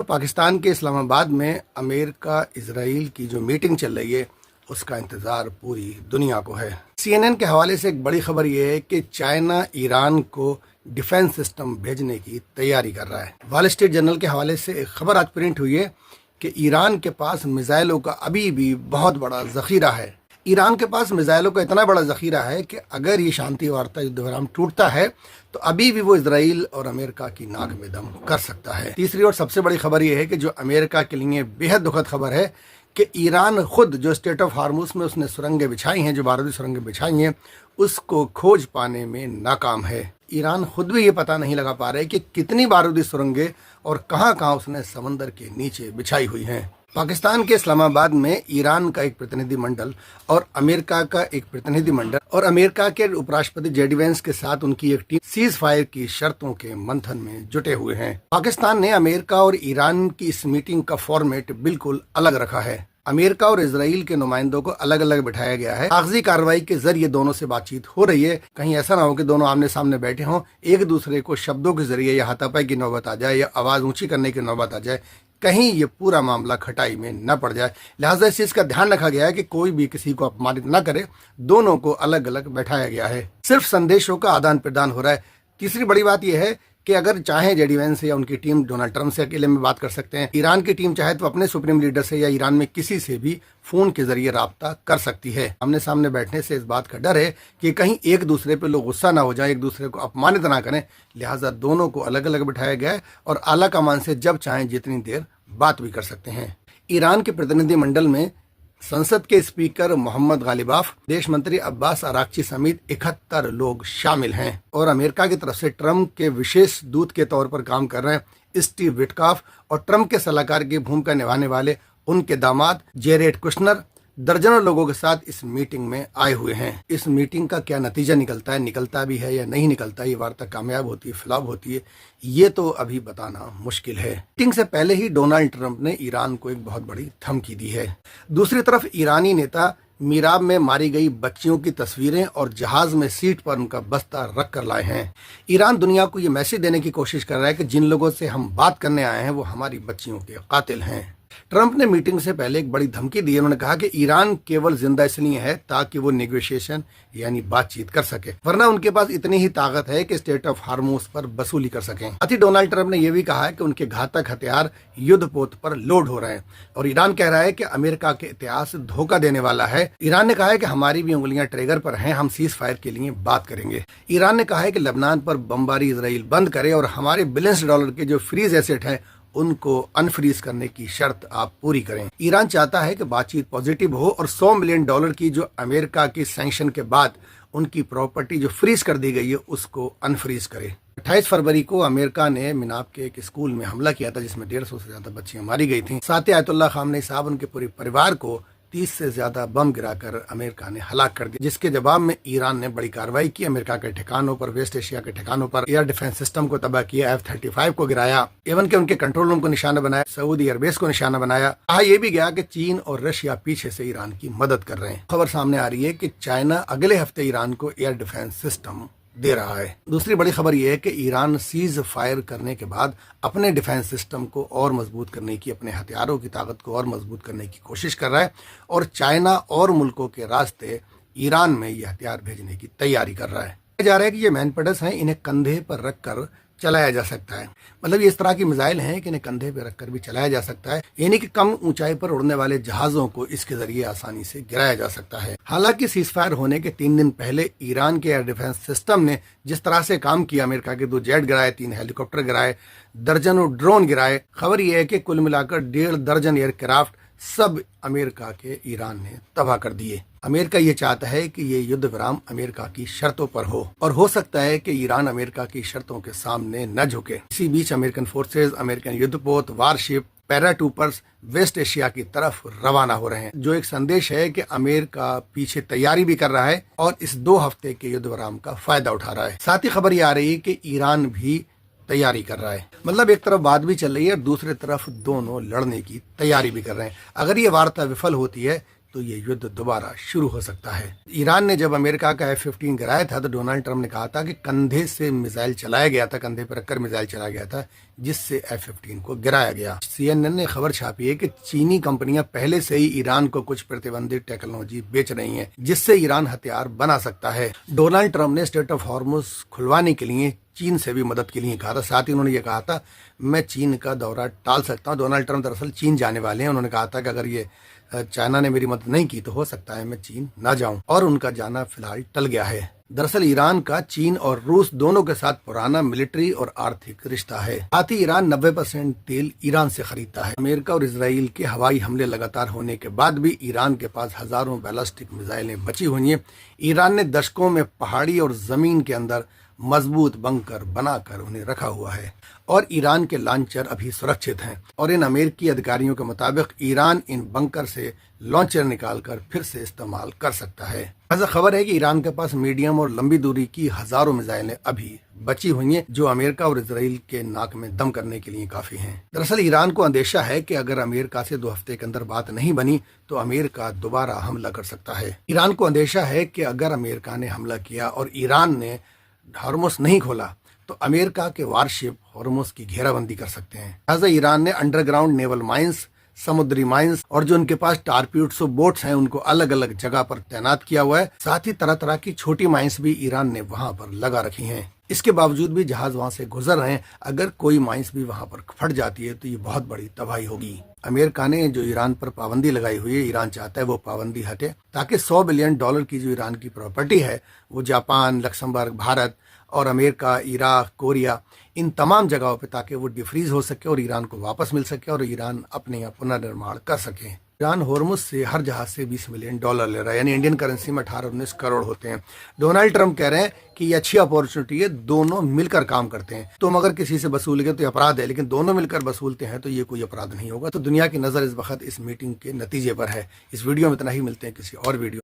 तो पाकिस्तान के इस्लामाबाद में अमेरिका इजराइल की जो मीटिंग चल रही है उसका इंतज़ार पूरी दुनिया को है। CNN के हवाले से एक बड़ी खबर यह है कि चाइना ईरान को डिफेंस सिस्टम भेजने की तैयारी कर रहा है। वॉल स्ट्रीट जर्नल के हवाले से एक खबर आज प्रिंट हुई है कि ईरान के पास मिसाइलों का अभी भी बहुत बड़ा जखीरा है। ईरान के पास मिसाइलों का इतना बड़ा जखीरा है कि अगर ये शांति वार्ता युद्ध विराम टूटता है तो अभी भी वो इजराइल और अमेरिका की नाक में दम कर सकता है। तीसरी और सबसे बड़ी खबर यह है कि जो अमेरिका के लिए बेहद दुखद खबर है कि ईरान खुद जो स्टेट ऑफ हार्मुज में उसने सुरंगें बिछाई हैं, जो बारूदी सुरंगें बिछाई हैं, उसको खोज पाने में नाकाम है। ईरान खुद भी ये पता नहीं लगा पा रहे कि कितनी बारूदी सुरंगें और कहां कहां उसने समंदर के नीचे बिछाई हुई हैं। पाकिस्तान के इस्लामाबाद में ईरान का एक प्रतिनिधिमंडल और अमेरिका का एक प्रतिनिधिमंडल और अमेरिका के उपराष्ट्रपति जेडी वेंस के साथ उनकी एक टीम सीज फायर की शर्तों के मंथन में जुटे हुए हैं। पाकिस्तान ने अमेरिका और ईरान की इस मीटिंग का फॉर्मेट बिल्कुल अलग रखा है। अमेरिका और इजराइल के नुमाइंदों को अलग अलग बिठाया गया है। कागजी कार्रवाई के जरिए दोनों से बातचीत हो रही है। कहीं ऐसा ना हो कि दोनों आमने सामने बैठे हों, एक दूसरे को शब्दों के जरिए या हाथापाई की नौबत आ जाए या आवाज ऊंची करने की नौबत आ जाए, कहीं ये पूरा मामला खटाई में न पड़ जाए। लिहाजा इस चीज का ध्यान रखा गया है कि कोई भी किसी को अपमानित न करे। दोनों को अलग अलग बैठाया गया है। सिर्फ संदेशों का आदान प्रदान हो रहा है। तीसरी बड़ी बात यह है कि अगर चाहे जेडी वेंस या उनकी टीम डोनाल्ड ट्रंप से अकेले में बात कर सकते हैं। ईरान की टीम चाहे तो अपने सुप्रीम लीडर से या ईरान में किसी से भी फोन के जरिए राब्ता कर सकती है। आमने सामने बैठने से इस बात का डर है कि कहीं एक दूसरे पे लोग गुस्सा ना हो जाए, एक दूसरे को अपमानित ना करें। लिहाजा दोनों को अलग अलग बिठाया गया है और आला कमान से जब चाहें जितनी देर बात भी कर सकते हैं। ईरान के प्रतिनिधिमंडल में संसद के स्पीकर मोहम्मद गालिबाफ, विदेश मंत्री अब्बास अराक्ची समेत 71 लोग शामिल हैं और अमेरिका की तरफ से ट्रंप के विशेष दूत के तौर पर काम कर रहे हैं स्टीव विटकॉफ और ट्रंप के सलाहकार की भूमिका निभाने वाले उनके दामाद जेरेड कुशनर दर्जनों लोगों के साथ इस मीटिंग में आए हुए हैं। इस मीटिंग का क्या नतीजा निकलता भी है या नहीं निकलता, ये वार्ता कामयाब होती है, फ्लॉप होती है, ये तो अभी बताना मुश्किल है। मीटिंग से पहले ही डोनाल्ड ट्रंप ने ईरान को एक बहुत बड़ी धमकी दी है। दूसरी तरफ ईरानी नेता मीराब में मारी गई बच्चियों की तस्वीरें और जहाज में सीट पर उनका बस्ता रख कर लाए हैं। ईरान दुनिया को ये मैसेज देने की कोशिश कर रहा है कि जिन लोगों से हम बात करने आए हैं वो हमारी बच्चियों के कातिल हैं। ट्रंप ने मीटिंग से पहले एक बड़ी धमकी दी। उन्होंने कहा कि ईरान केवल जिंदा इसलिए है ताकि वो नेगोशिएशन यानी बातचीत कर सके, वरना उनके पास इतनी ही ताकत है कि स्टेट ऑफ हार्मुज पर वसूली कर सकें। साथ ही डोनाल्ड ट्रंप ने यह भी कहा है कि उनके घातक हथियार युद्ध पोत पर लोड हो रहे हैं और ईरान कह रहा है कि अमेरिका के इतिहास धोखा देने वाला है। ईरान ने कहा है कि हमारी भी उंगलियां ट्रिगर पर हैं, हम सीज फायर के लिए बात करेंगे। ईरान ने कहा है कि लेबनान पर बमबारी इजराइल बंद करे और हमारे बिलियंस डॉलर के जो फ्रीज एसेट है उनको अनफ्रीज करने की शर्त आप पूरी करें। ईरान चाहता है कि बातचीत पॉजिटिव हो और $100 मिलियन की जो अमेरिका की सैंक्शन के बाद उनकी प्रॉपर्टी जो फ्रीज कर दी गई है उसको अनफ्रीज करे। 28 फरवरी को अमेरिका ने मिनाब के एक स्कूल में हमला किया था जिसमें 150 से ज्यादा बच्चियां मारी गई थी। साथ ही आयतुल्लाह खामनेई साहब उनके पूरे परिवार को 30 से ज्यादा बम गिराकर अमेरिका ने हलाक कर दिया, जिसके जवाब में ईरान ने बड़ी कार्रवाई की। अमेरिका के ठिकानों पर, वेस्ट एशिया के ठिकानों पर एयर डिफेंस सिस्टम को तबाह किया, F-35 को गिराया, एवन के उनके कंट्रोल रूम को निशाना बनाया, सऊदी एयरबेस को निशाना बनाया। कहा यह भी गया कि चीन और रशिया पीछे से ईरान की मदद कर रहे हैं। खबर सामने आ रही है कि चाइना अगले हफ्ते ईरान को एयर डिफेंस सिस्टम दे रहा है। दूसरी बड़ी खबर यह है कि ईरान सीज फायर करने के बाद अपने डिफेंस सिस्टम को और मजबूत करने की, अपने हथियारों की ताकत को और मजबूत करने की कोशिश कर रहा है और चाइना और मुल्कों के रास्ते ईरान में ये हथियार भेजने की तैयारी कर रहा है। कहा जा रहा है कि ये मैनपडस हैं, इन्हें कंधे पर रखकर चलाया जा सकता है। मतलब ये इस तरह की मिसाइल हैं कि इन्हें कंधे पर रखकर भी चलाया जा सकता है, यानी कि कम ऊंचाई पर उड़ने वाले जहाजों को इसके जरिए आसानी से गिराया जा सकता है। हालांकि सीज फायर होने के 3 दिन पहले ईरान के एयर डिफेंस सिस्टम ने जिस तरह से काम किया, अमेरिका के 2 जेट गिराए, 3 हेलीकॉप्टर गिराए, दर्जनों ड्रोन गिराए। खबर यह है कि कुल मिलाकर 1.5 दर्जन एयरक्राफ्ट सब अमेरिका के ईरान ने तबाह कर दिए। अमेरिका ये चाहता है कि ये युद्ध विराम अमेरिका की शर्तों पर हो और हो सकता है कि ईरान अमेरिका की शर्तों के सामने न झुके। इसी बीच अमेरिकन फोर्सेज, अमेरिकन युद्धपोत, वारशिप, पैराट्रूपर्स वेस्ट एशिया की तरफ रवाना हो रहे हैं, जो एक संदेश है कि अमेरिका पीछे तैयारी भी कर रहा है और इस 2 हफ्ते के युद्ध विराम का फायदा उठा रहा है। साथ ही खबर ये आ रही है कि ईरान भी तैयारी कर रहा है। मतलब एक तरफ बात भी चल रही है और दूसरी तरफ दोनों लड़ने की तैयारी भी कर रहे हैं। अगर ये वार्ता विफल होती है तो ये युद्ध दोबारा शुरू हो सकता है। ईरान ने जब अमेरिका का F-15 गिराया था तो डोनाल्ड ट्रंप ने कहा था कि कंधे से मिसाइल चलाया गया था, कंधे पर रखकर मिसाइल चलाया गया था, जिससे F-15 को गिराया गया। CNN ने खबर छापी है कि चीनी कंपनियां पहले से ही ईरान को कुछ प्रतिबंधित टेक्नोलॉजी बेच रही हैं, जिससे ईरान हथियार बना सकता है। डोनाल्ड ट्रंप ने स्ट्रेट ऑफ हॉर्मुज खुलवाने के लिए चीन से भी मदद के लिए कहा था। साथ ही उन्होंने ये कहा था मैं चीन का दौरा टाल सकता हूँ। डोनाल्ड ट्रंप दरअसल चीन जाने वाले हैं। उन्होंने कहा था कि अगर ये चाइना ने मेरी मदद नहीं की तो हो सकता है मैं चीन ना जाऊं, और उनका जाना फिलहाल टल गया है। दरअसल ईरान का चीन और रूस दोनों के साथ पुराना मिलिट्री और आर्थिक रिश्ता है। साथ ही ईरान 90% तेल ईरान से खरीदता है। अमेरिका और इजराइल के हवाई हमले लगातार होने के बाद भी ईरान के पास हजारों बैलिस्टिक मिसाइलें बची हुई हैं। ईरान ने दशकों में पहाड़ी और जमीन के अंदर मजबूत बंकर बनाकर उन्हें रखा हुआ है, और ईरान के लॉन्चर अभी सुरक्षित हैं। और इन अमेरिकी अधिकारियों के मुताबिक ईरान इन बंकर से लॉन्चर निकालकर फिर से इस्तेमाल कर सकता है। ऐसा खबर है कि ईरान के पास मीडियम और लंबी दूरी की हजारों मिसाइलें अभी बची हुई हैं, जो अमेरिका और इजराइल के नाक में दम करने के लिए काफी हैं। दरअसल ईरान को अंदेशा है कि अगर अमेरिका से 2 हफ्ते के अंदर बात नहीं बनी तो अमेरिका दोबारा हमला कर सकता है। ईरान को अंदेशा है कि अगर अमेरिका ने हमला किया और ईरान ने हॉर्मुज़ नहीं खोला तो अमेरिका के वारशिप हॉर्मुज़ की घेराबंदी कर सकते हैं। लिहाजा ईरान ने अंडरग्राउंड नेवल माइंस, समुद्री माइंस और जो उनके पास टारपीडो बोट्स हैं उनको अलग अलग जगह पर तैनात किया हुआ है। साथ ही तरह तरह की छोटी माइंस भी ईरान ने वहां पर लगा रखी हैं। इसके बावजूद भी जहाज वहां से गुजर रहे हैं। अगर कोई माइंस भी वहां पर फट जाती है तो ये बहुत बड़ी तबाही होगी। अमेरिका ने जो ईरान पर पाबंदी लगाई हुई है, ईरान चाहता है वो पाबंदी हटे ताकि $100 बिलियन की जो ईरान की प्रॉपर्टी है वो जापान, लक्समबर्ग, भारत और अमेरिका, इराक, कोरिया, इन तमाम जगहों पे ताकि वो डिफ्रीज हो सके और ईरान को वापस मिल सके और ईरान अपने यहाँ पुनर्निर्माण कर सके। ईरान हॉर्मुज़ से हर जहाज से $20 मिलियन ले रहा है, यानी इंडियन करेंसी में 18-19 करोड़ होते हैं। डोनाल्ड ट्रंप कह रहे हैं कि ये अच्छी अपॉर्चुनिटी है, दोनों मिलकर काम करते हैं। तुम अगर किसी से वसूलोगे तो अपराध है, लेकिन दोनों मिलकर वसूलते हैं तो ये कोई अपराध नहीं होगा। तो दुनिया की नज़र इस वक्त इस मीटिंग के नतीजे पर है। इस वीडियो में इतना ही, मिलते हैं किसी और वीडियो।